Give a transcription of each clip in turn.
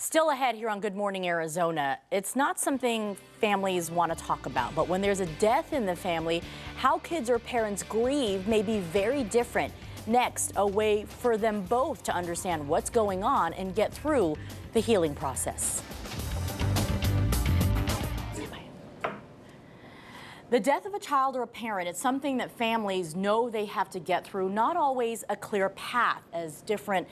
Still ahead here on Good Morning Arizona, it's not something families want to talk about, but when there's a death in the family, how kids or parents grieve may be very different. Next, a way for them both to understand what's going on and get through the healing process. The death of a child or a parent is something that families know they have to get through, not always a clear path, as different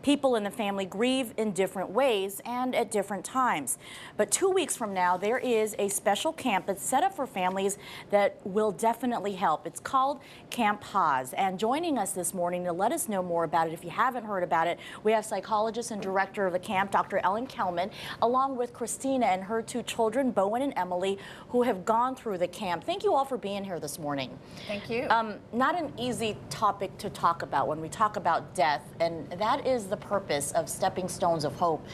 people in the family grieve in different ways and at different times. But 2 weeks from now, there is a special camp that's set up for families that will definitely help. It's called Camp Pause. And joining us this morning to let us know more about it, if you haven't heard about it, we have psychologist and director of the camp, Dr. Ellen Kelman, along with Christina and her two children, Bowen and Emily, who have gone through the camp. Thank you all for being here this morning. Thank you. Not an easy topic to talk about when we talk about death, and that is the purpose of Stepping Stones of Hope,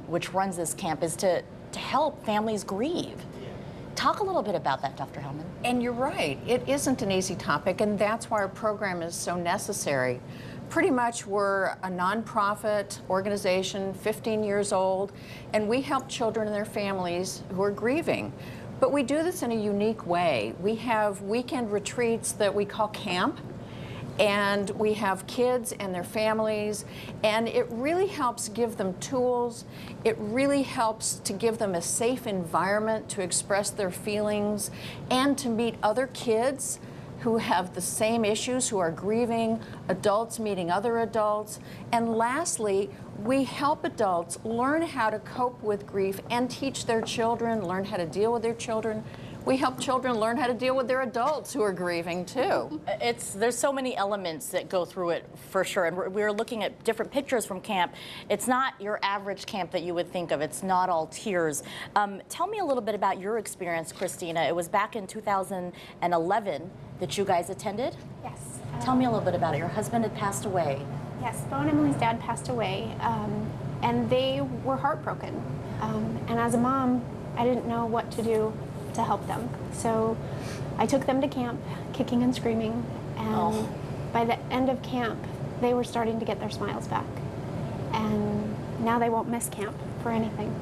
which runs this camp, is to help families grieve. Talk a little bit about that, Dr. Hellman. And you're right, it isn't an easy topic, and that's why our program is so necessary. Pretty much we're a nonprofit organization, 15 years old, and we help children and their families who are grieving. But we do this in a unique way. We have weekend retreats that we call camp, and we have kids and their families, and it really helps give them tools. It really helps to give them a safe environment to express their feelings and to meet other kids who have the same issues, who are grieving, adults meeting other adults. And lastly, we help adults learn how to cope with grief and teach their children, learn how to deal with their children. We help children learn how to deal with their adults who are grieving too. There's so many elements that go through it for sure, and we're looking at different pictures from camp. It's not your average camp that you would think of. It's not all tears. Tell me a little bit about your experience, Christina. It was back in 2011 that you guys attended? Yes. Tell me a little bit about it. Your husband had passed away. Yes, Bo and Emily's dad passed away, and they were heartbroken. And as a mom, I didn't know what to do to help them. So I took them to camp, kicking and screaming, and by the end of camp, they were starting to get their smiles back. And now they won't miss camp for anything.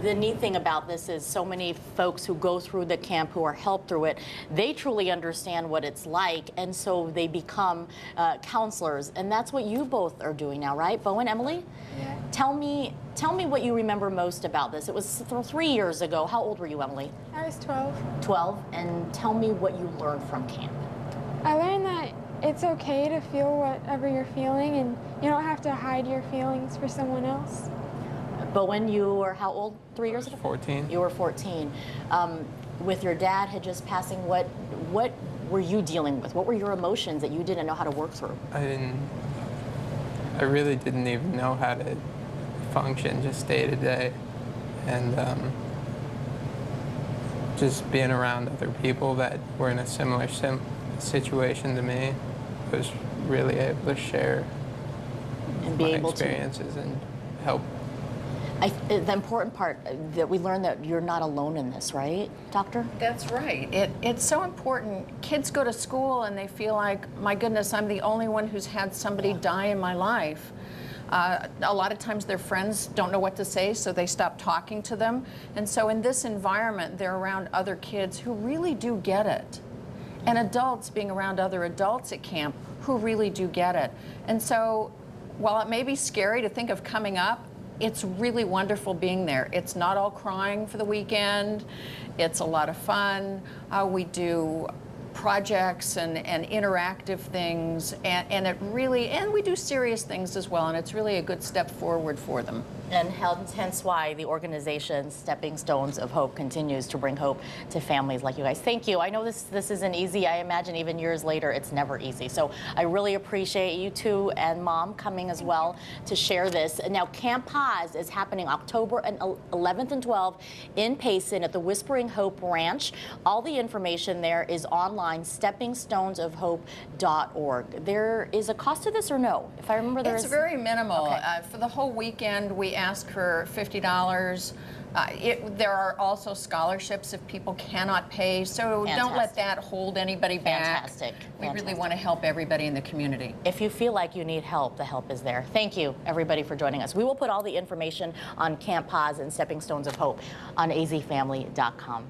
The neat thing about this is so many folks who go through the camp, who are helped through it, they truly understand what it's like, and so they become counselors. And that's what you both are doing now, right? Bo and Emily? Yeah. Tell me what you remember most about this. It was 3 years ago. How old were you, Emily? I was 12. 12. And tell me what you learned from camp. I learned that it's okay to feel whatever you're feeling, and you don't have to hide your feelings for someone else. Bowen, you were how old 3 years ago? 14. You were 14. With your dad had just passing, what were you dealing with? What were your emotions that you didn't know how to work through? I really didn't even know how to function just day to day. And just being around other people that were in a similar situation to me, was really able to share And be my able experiences and help. The important part that we learned that you're not alone in this, right, Doctor? That's right. It's so important. Kids go to school and they feel like, my goodness, I'm the only one who's had somebody die in my life. A lot of times their friends don't know what to say, so they stop talking to them. And so in this environment, they're around other kids who really do get it. And adults being around other adults at camp who really do get it. And so while it may be scary to think of coming up, it's really wonderful being there. It's not all crying for the weekend. It's a lot of fun. We do projects and interactive things, and we do serious things as well, and it's really a good step forward for them. And hence why the organization Stepping Stones of Hope continues to bring hope to families like you guys. Thank you. I know this isn't easy. I imagine even years later, it's never easy. So I really appreciate you two and Mom coming as well to share this. Now, Camp Pause is happening October 11th and 12th in Payson at the Whispering Hope Ranch. All the information there is online, steppingstonesofhope.org. There is a cost to this or no? If I remember, It's very minimal. Okay. For the whole weekend, we ask for $50. There are also scholarships if people cannot pay, so don't let that hold anybody back. Fantastic. We really want to help everybody in the community. If you feel like you need help, the help is there. Thank you, everybody, for joining us. We will put all the information on Camp Paz and Stepping Stones of Hope on azfamily.com.